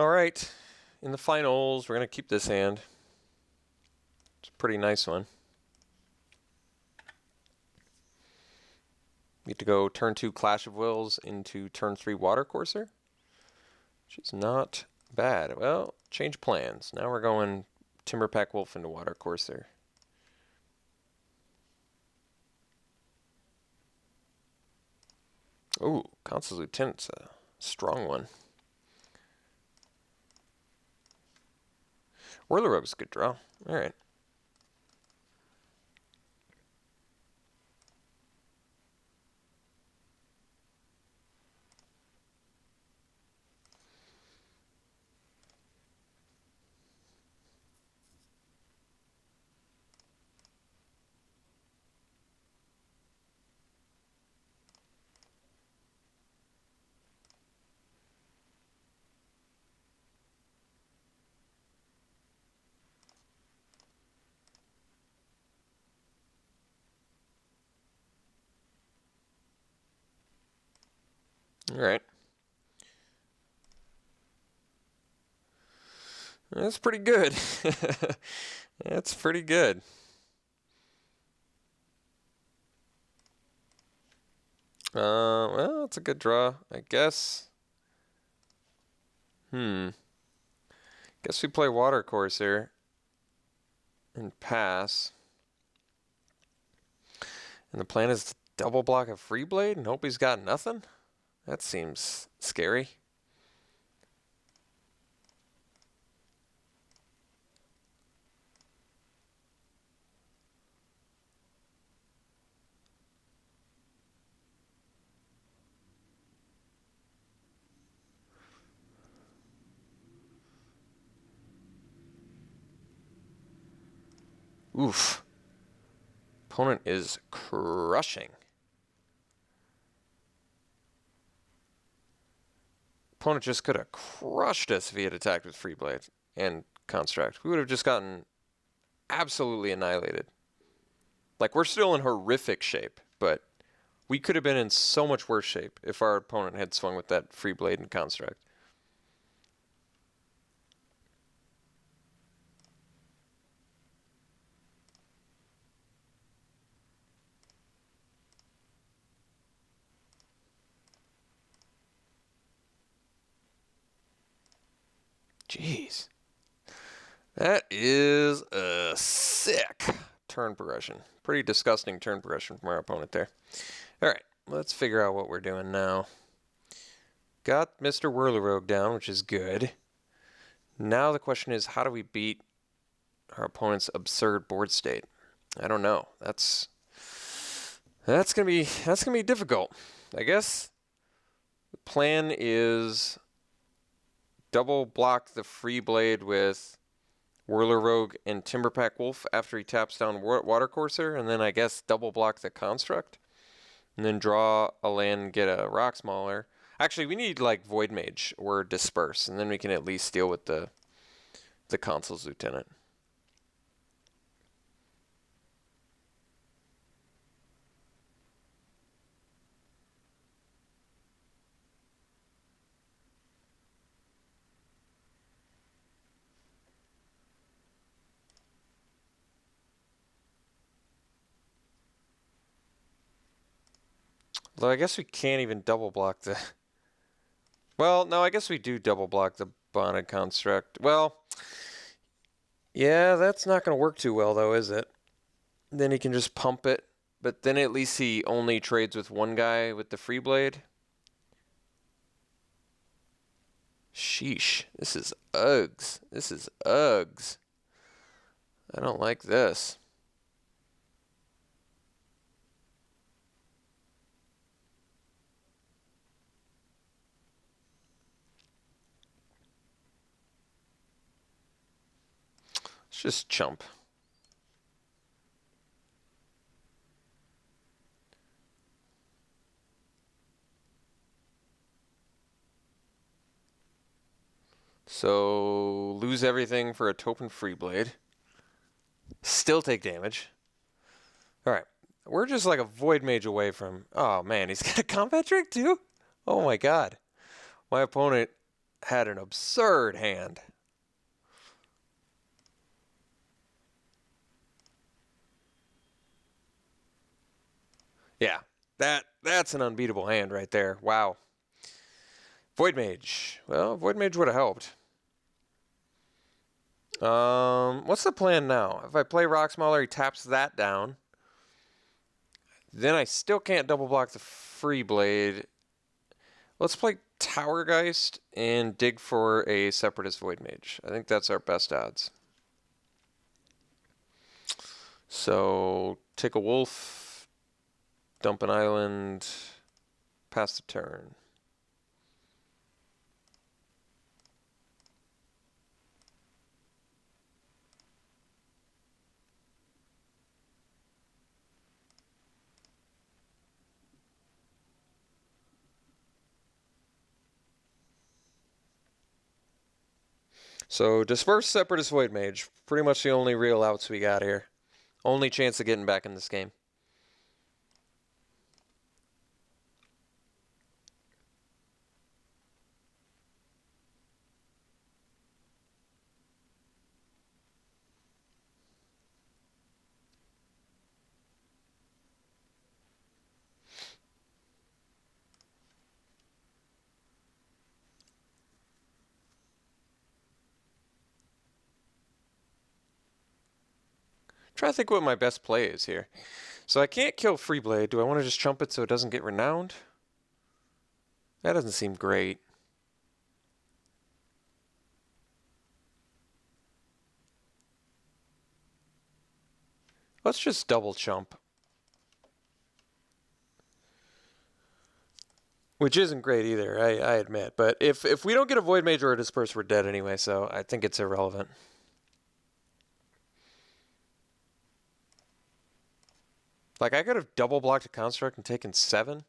Alright, in the finals, we're going to keep this hand. It's a pretty nice one. We get to go turn 2 Clash of Wills into turn 3 Watercourser, which is not bad. Well, change plans. Now we're going Timberpack Wolf into Watercourser. Ooh, Consul's Lieutenant's a strong one. Whirler-Rogue's a good draw. Alright. Alright. That's pretty good. That's pretty good. Well, it's a good draw, I guess. Guess we play Watercourser and pass. And the plan is to double block a Free Blade and hope he's got nothing? That seems scary. Oof. Opponent is crushing. Opponent just could have crushed us if he had attacked with Free Blade and Construct. We would have just gotten absolutely annihilated. Like, we're still in horrific shape, but we could have been in so much worse shape if our opponent had swung with that Free Blade and Construct. Jeez. That is a sick turn progression. Pretty disgusting turn progression from our opponent there. Alright, let's figure out what we're doing now. Got Mr. Whirler-Rogue down, which is good. Now the question is, how do we beat our opponent's absurd board state? I don't know. That's gonna be difficult. I guess the plan is double block the Free Blade with Whirler-Rogue and Timberpack Wolf after he taps down Watercourser, and then I guess double block the Construct, and then draw a land and get a Rock Mauler. Actually, we need like Void Mage or Disperse, and then we can at least deal with the Consul's Lieutenant. Although I guess we can't even double block the... Well, no, I guess we do double block the Bonded Construct. Well, yeah, that's not going to work too well, though, is it? Then he can just pump it, but then at least he only trades with one guy with the Free Blade. Sheesh, this is Uggs. This is Uggs. I don't like this. Let's just chump. So, lose everything for a Token Free Blade. Still take damage. Alright. We're just like a Void Mage away from... Oh, man. He's got a combat trick, too? Oh, my God. My opponent had an absurd hand. Yeah, that's an unbeatable hand right there. Wow. Void Mage. Well, Void Mage would have helped. What's the plan now? If I play Rock Smaller, he taps that down. Then I still can't double block the Free Blade. Let's play Towergeist and dig for a Separatist Void Mage. I think that's our best odds. So, take a wolf, dump an island, pass the turn. So, Disperse, Separatist, Void Mage. Pretty much the only real outs we got here. Only chance of getting back in this game. Try to think what my best play is here. So I can't kill Freeblade. Do I want to just chump it so it doesn't get renowned? That doesn't seem great. Let's just double chump. Which isn't great either, I admit. But if we don't get a Void Mage or a Disperse, we're dead anyway, so I think it's irrelevant. Like, I could have double blocked a Construct and taken 7.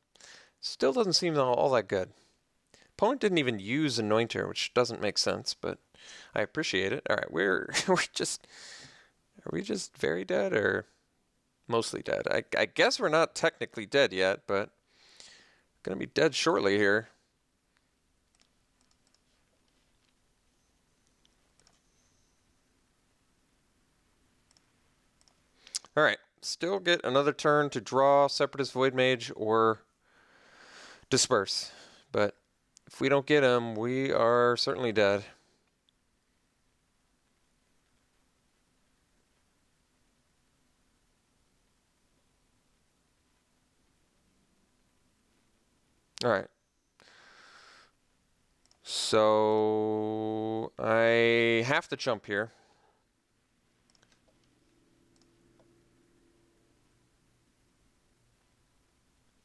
Still doesn't seem all that good. Opponent didn't even use Anointer, which doesn't make sense, but I appreciate it. All right, we're just... Are we just very dead or mostly dead? I guess we're not technically dead yet, but gonna be dead shortly here. All right, still get another turn to draw Separatist Void Mage or Disperse, but if we don't get him, we are certainly dead. All right. So I have to jump here.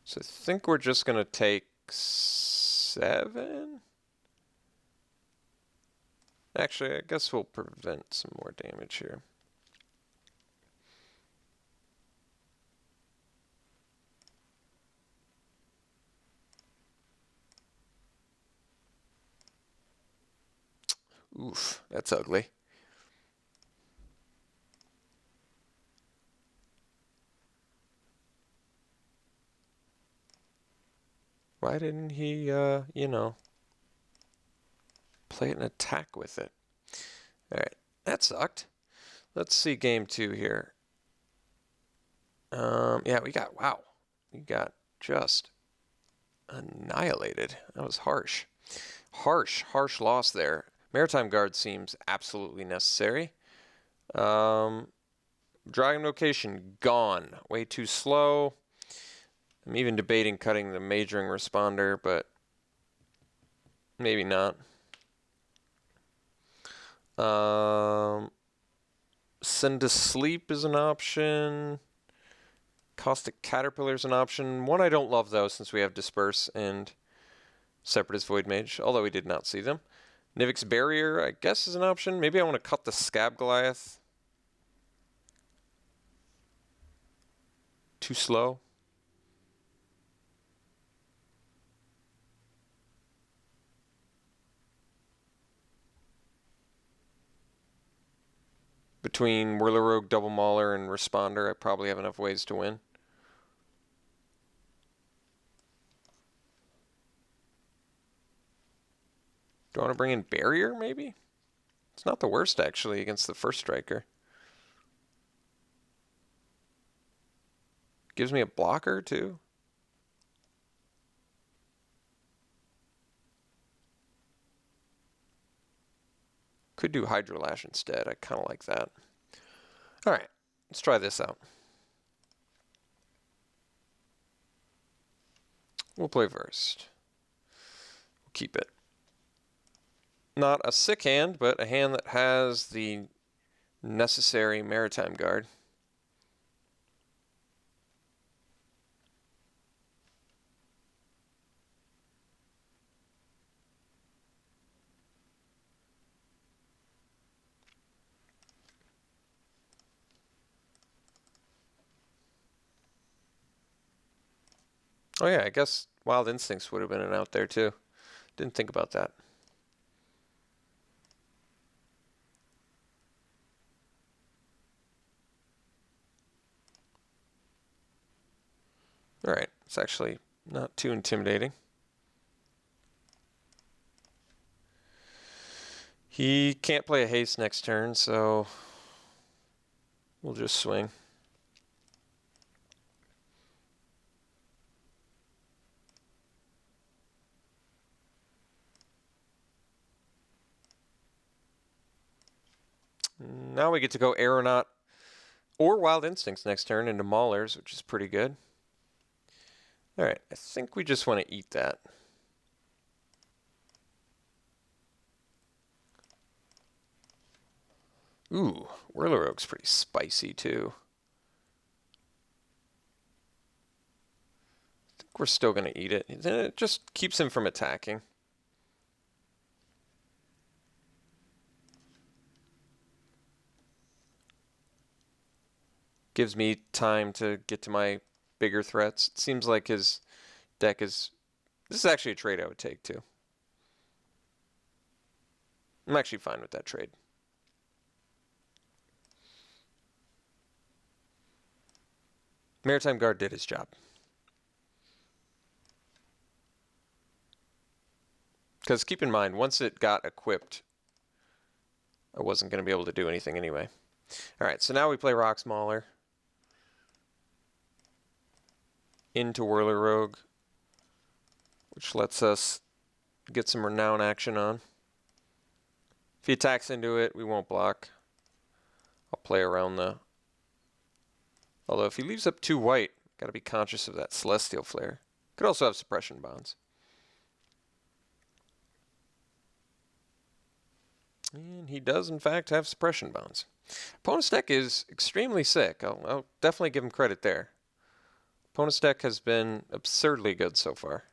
So I think we're just going to take 7. Actually, I guess we'll prevent some more damage here. Oof, that's ugly. Why didn't he, you know, play an attack with it? All right, that sucked. Let's see game 2 here. Yeah, we got just annihilated. That was harsh. Harsh loss there. Maritime Guard seems absolutely necessary. Dragon Location, gone. Way too slow. I'm even debating cutting the majoring responder, but maybe not. Send to Sleep is an option. Caustic Caterpillar is an option. One I don't love, though, since we have Disperse and Separatist Void Mage, although we did not see them. Nivix Barrier, I guess, is an option. Maybe I want to cut the Scab Goliath. Too slow. Between Whirler Rogue, Double Mauler, and Responder, I probably have enough ways to win. Do I want to bring in Barrier, maybe? It's not the worst, actually, against the first striker. Gives me a blocker, too. Could do Hydrolash instead. I kind of like that. All right, let's try this out. We'll play first. We'll keep it. Not a sick hand, but a hand that has the necessary Maritime Guard. Oh yeah, I guess Wild Instincts would have been an out there too. Didn't think about that. Alright, it's actually not too intimidating. He can't play a haste next turn, so we'll just swing. Now we get to go Aeronaut or Wild Instincts next turn into Maulers, which is pretty good. Alright, I think we just want to eat that. Ooh, Whirlorogue's pretty spicy too. I think we're still going to eat it. It just keeps him from attacking. Gives me time to get to my bigger threats. It seems like his deck is... This is actually a trade I would take too. I'm actually fine with that trade. Maritime Guard did his job. Because keep in mind, once it got equipped, I wasn't going to be able to do anything anyway. Alright, so now we play Rock Mauler into Whirlorogue, which lets us get some Renown action on. If he attacks into it, we won't block. I'll play around the... Although if he leaves up 2 white, gotta be conscious of that Celestial Flare. Could also have Suppression Bonds. And he does, in fact, have Suppression Bonds. Opponent's deck is extremely sick. I'll definitely give him credit there. Opponent's deck has been absurdly good so far.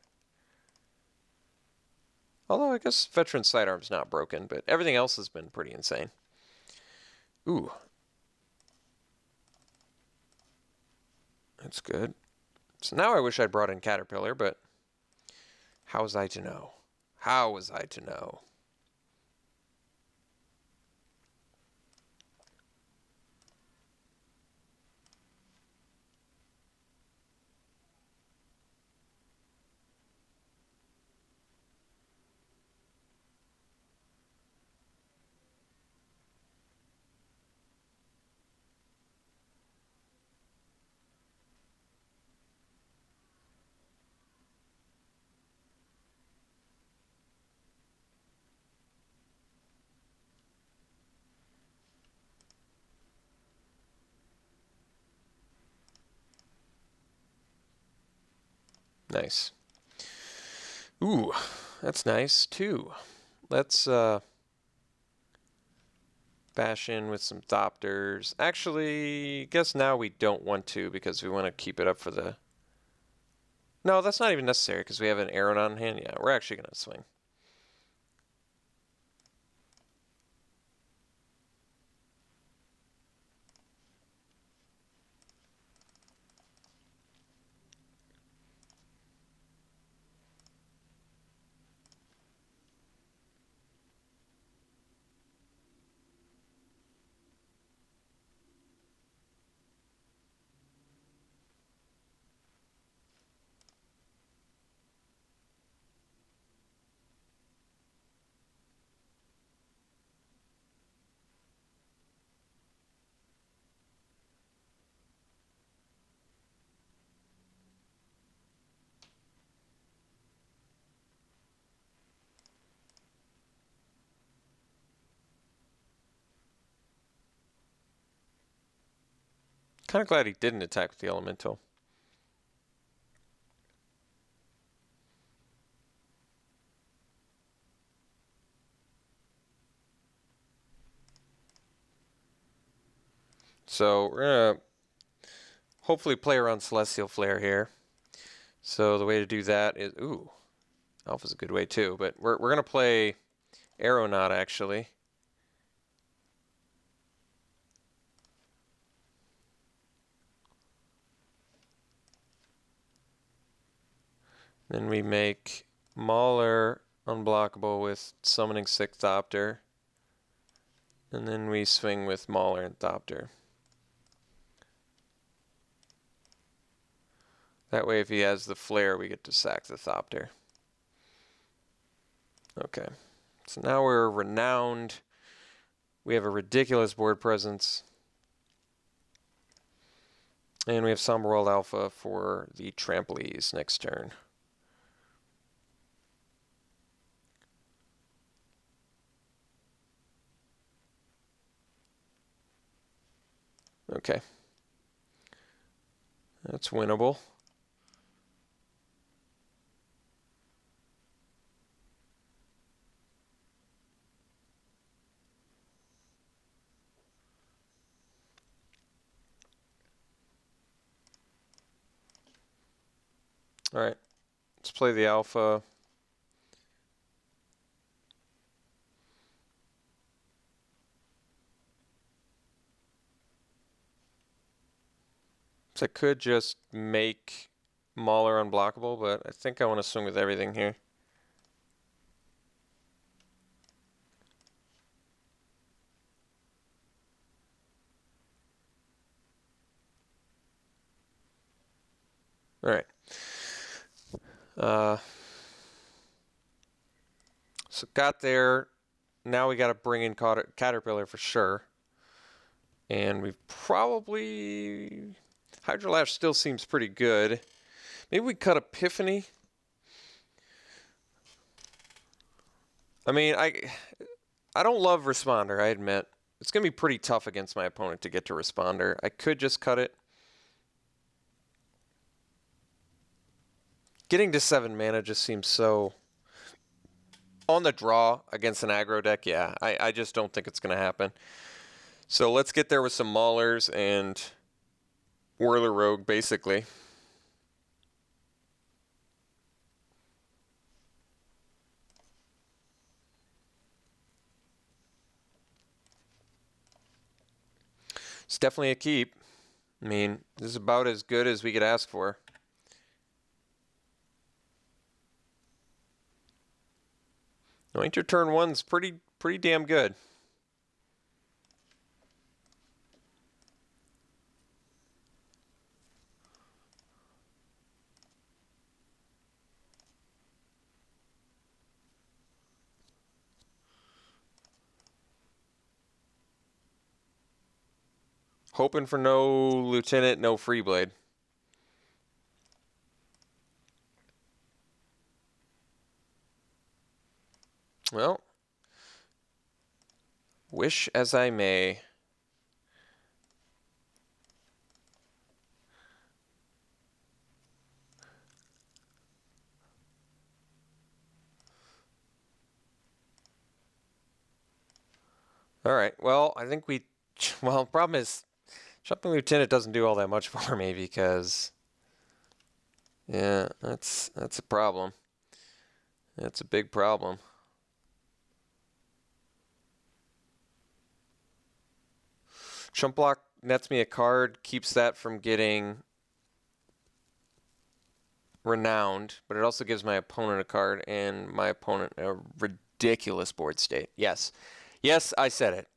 Although I guess Veteran Sidearm's not broken, but everything else has been pretty insane. Ooh. That's good. So now I wish I'd brought in Caterpillar, but how was I to know? How was I to know? Nice. Ooh, that's nice too. Let's bash in with some Thopters. Actually, guess now we don't want to because we want to keep it up for the... No, that's not even necessary because we have an Aeronaut in hand. Yeah, we're actually going to swing. Kind of glad he didn't attack with the elemental. So we're gonna hopefully play around Celestial Flare here. So the way to do that is, ooh, Alpha's a good way too, but we're gonna play Aeronaut actually. Then we make Mauler unblockable with Summoning Sixth Thopter. And then we swing with Mauler and Thopter. That way if he has the flare, we get to sack the Thopter. Okay. So now we're renowned. We have a ridiculous board presence. And we have Somber World Alpha for the Trampolies next turn. Okay. That's winnable. All right. Let's play the Alpha. So I could just make Mauler unblockable, but I think I want to swing with everything here. All right. So got there. Now we got to bring in Caterpillar for sure. And we've probably... Hydrolash still seems pretty good. Maybe we cut Epiphany. I mean, I don't love Responder, I admit. It's going to be pretty tough against my opponent to get to Responder. I could just cut it. Getting to 7 mana just seems so... On the draw against an aggro deck, yeah. I just don't think it's going to happen. So let's get there with some Maulers and Whirler Rogue, basically. It's definitely a keep. I mean, this is about as good as we could ask for. Winter turn 1's pretty damn good. Hoping for no Lieutenant, no Freeblade. Well, wish as I may. All right, well, I think we... Well, the problem is, Shopping Lieutenant doesn't do all that much for me because... Yeah, that's a problem. That's a big problem. Chump Block nets me a card, keeps that from getting Renowned, but it also gives my opponent a card and my opponent a ridiculous board state. Yes. Yes, I said it.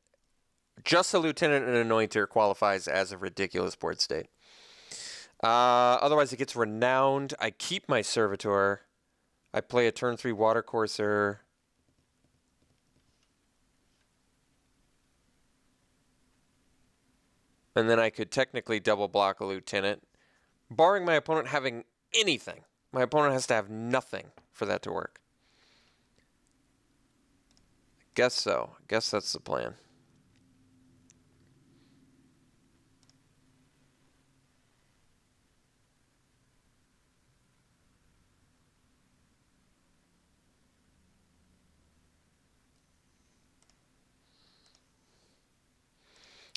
Just a Lieutenant and Anointer qualifies as a ridiculous board state. Otherwise, it gets Renowned. I keep my Servitor. I play a turn 3 Watercourser. And then I could technically double block a Lieutenant. Barring my opponent having anything. My opponent has to have nothing for that to work. Guess so. Guess that's the plan.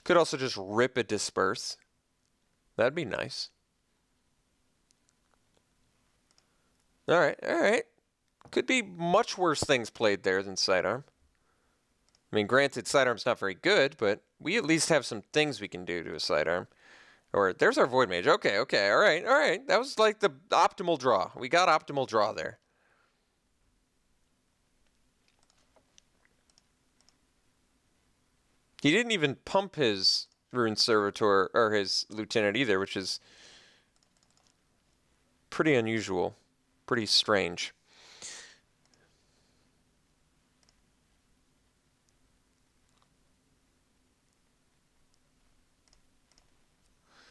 Could also just rip a disperse. That'd be nice. All right, all right. Could be much worse things played there than sidearm. I mean, granted, sidearm's not very good, but we at least have some things we can do to a sidearm. Or there's our Void Mage. Okay, okay, all right, all right. That was like the optimal draw. We got optimal draw there. He didn't even pump his Rune Servitor or his Lieutenant either, which is pretty unusual, pretty strange.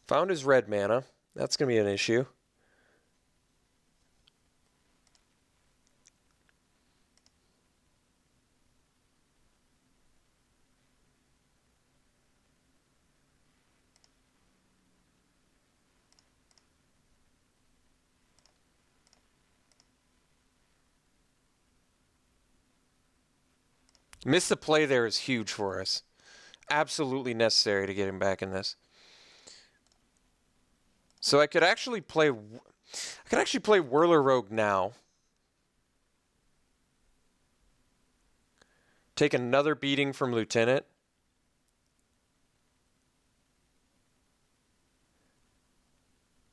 Found his red mana. That's going to be an issue. Missed the play there is huge for us. Absolutely necessary to get him back in this. So I could actually play Whirler Rogue now. Take another beating from Lieutenant.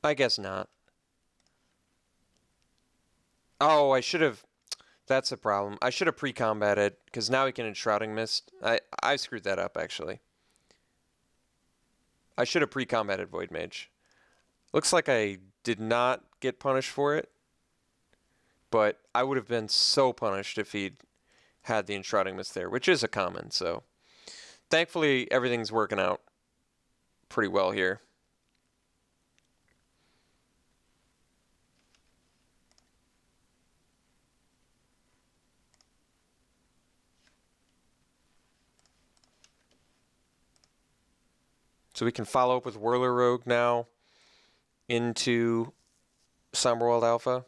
I guess not. Oh, I should have. That's a problem. I should have pre-combated, because now he can Enshrouding Mist. I screwed that up, actually. I should have pre-combated Void Mage. Looks like I did not get punished for it, but I would have been so punished if he'd had the Enshrouding Mist there, which is a common, so. Thankfully, everything's working out pretty well here. So we can follow up with Whirler Rogue now into Somberworld Alpha.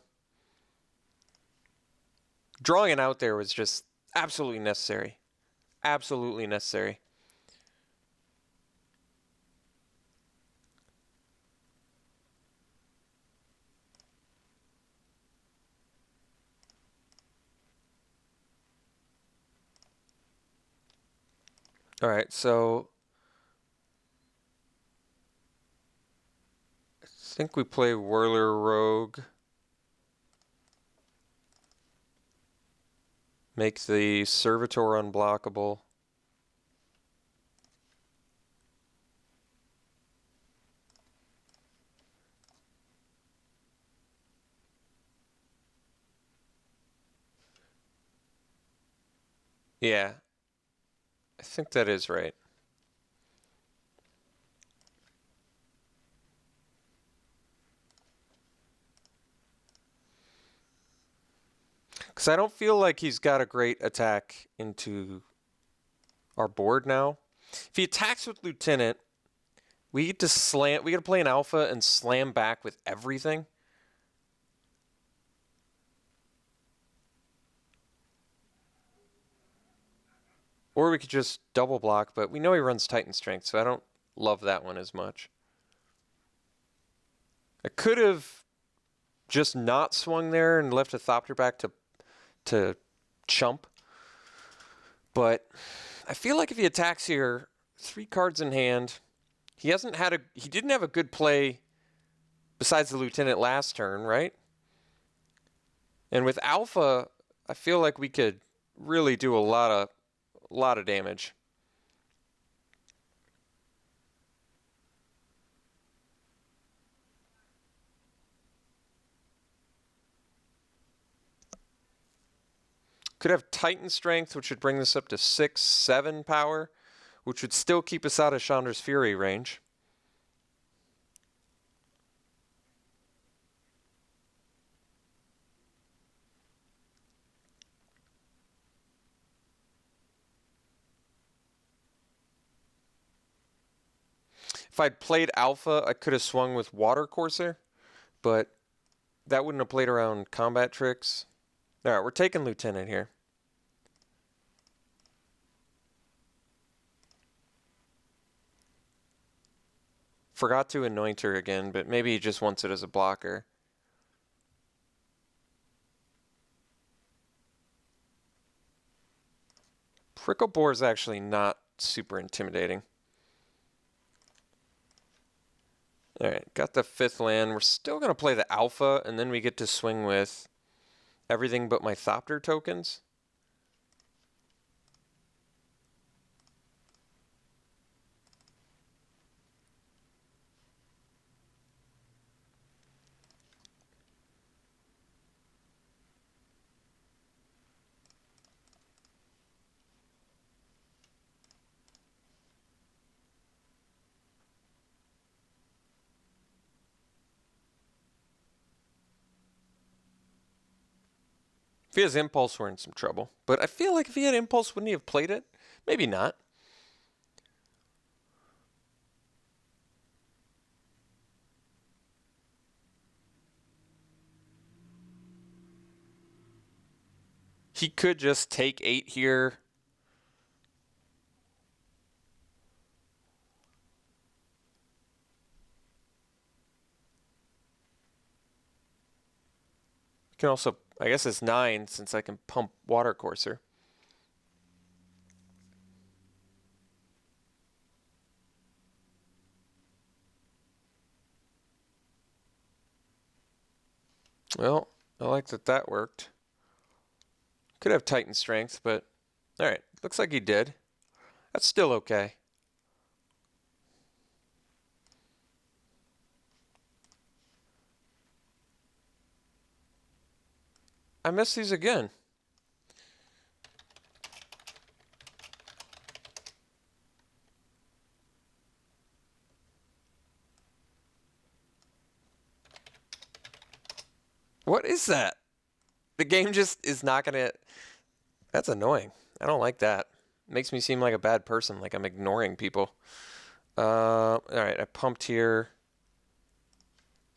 Drawing it out there was just absolutely necessary. Absolutely necessary. All right, so I think we play Whirler Rogue. Make the Servitor unblockable. Yeah, I think that is right. Because I don't feel like he's got a great attack into our board now. If he attacks with Lieutenant, we get to slam. We get to play an Alpha and slam back with everything. Or we could just double block, but we know he runs Titan Strength, so I don't love that one as much. I could have just not swung there and left a Thopter back to chump. But I feel like if he attacks here, 3 cards in hand, he didn't have a good play besides the Lieutenant last turn, right? And with Alpha, I feel like we could really do a lot of damage. Could have Titan Strength, which would bring this up to 6, 7 power, which would still keep us out of Chandra's Fury range. If I'd played Alpha, I could have swung with Water Courser, but that wouldn't have played around combat tricks. All right, we're taking Lieutenant here. Forgot to anoint her again, but maybe he just wants it as a blocker. Prickle Boar is actually not super intimidating. Alright, got the 5th land. We're still going to play the alpha, and then we get to swing with everything but my Thopter tokens. If he has Impulse, we're in some trouble. But I feel like if he had Impulse, wouldn't he have played it? Maybe not. He could just take 8 here. You can also, I guess it's 9 since I can pump Water Courser. Well, I like that that worked. Could have Titan Strength, but alright. Looks like he did. That's still okay. I missed these again. What is that? The game just is not gonna... That's annoying. I don't like that. It makes me seem like a bad person, like I'm ignoring people. Alright, I pumped here.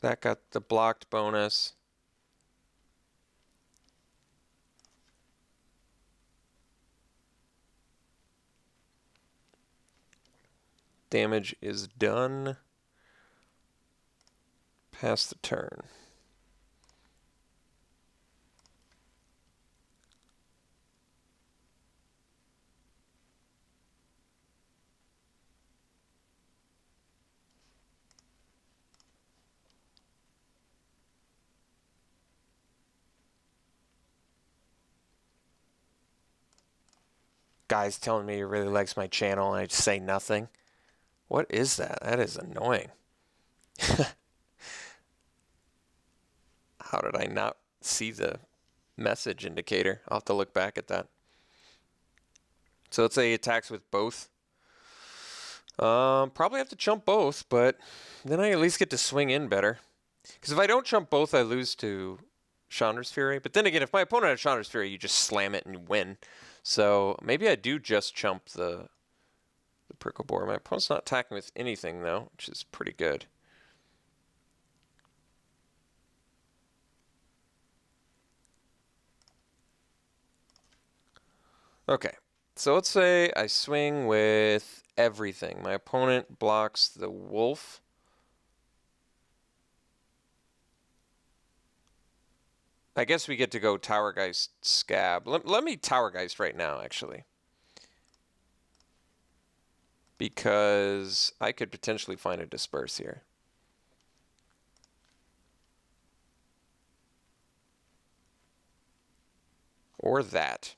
That got the blocked bonus. Damage is done. Pass the turn. Guy's telling me he really likes my channel and I just say nothing. What is that? That is annoying. How did I not see the message indicator? I'll have to look back at that. So let's say he attacks with both. Probably have to chump both, but then I at least get to swing in better. Because if I don't chump both, I lose to Chandra's Fury. But then again, if my opponent has Chandra's Fury, you just slam it and you win. So maybe I do just chump the Prickle Boar. My opponent's not attacking with anything, though, which is pretty good. Okay, so let's say I swing with everything. My opponent blocks the wolf. I guess we get to go Towergeist Scab. Let me Towergeist right now, actually. Because I could potentially find a Disperse here. Or that.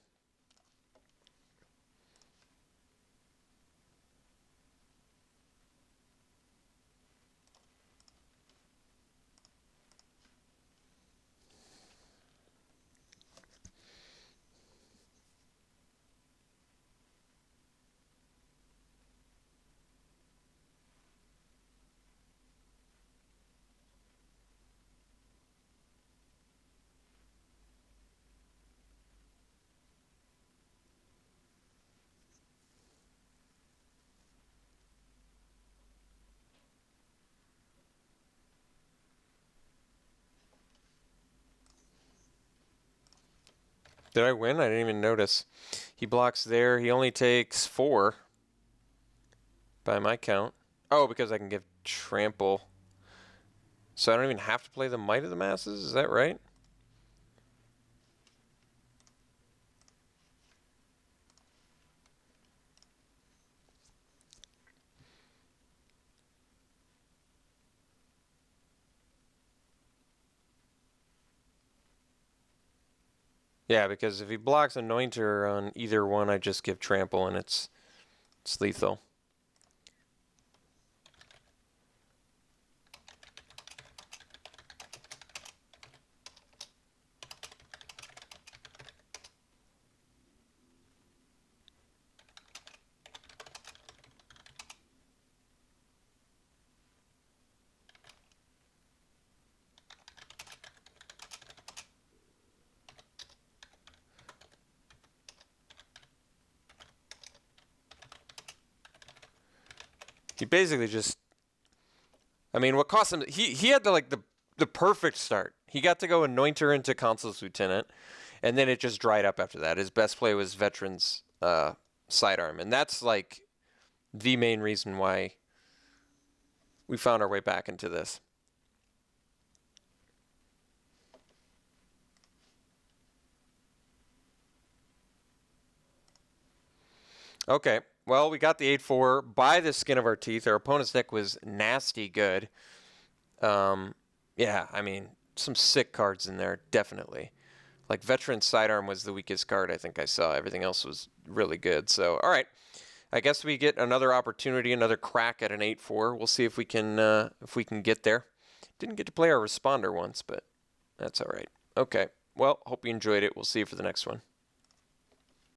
Did I win? I didn't even notice. He blocks there. He only takes 4 by my count. Oh, because I can give trample. So I don't even have to play the Might of the Masses? Is that right? Yeah, because if he blocks Anointer on either one, I just give trample and it's lethal. He basically just, I mean, what cost him? He had the perfect start. He got to go Anointer into Consul's Lieutenant, and then it just dried up after that. His best play was Veteran's sidearm, and that's like the main reason why we found our way back into this. Okay, well, we got the 8-4 by the skin of our teeth. Our opponent's deck was nasty good. Yeah, I mean, some sick cards in there, definitely. Like Veteran Sidearm was the weakest card I think I saw. Everything else was really good. So, all right. I guess we get another opportunity, another crack at an 8-4. We'll see if we can get there. Didn't get to play our responder once, but that's all right. Okay. Well, hope you enjoyed it. We'll see you for the next one.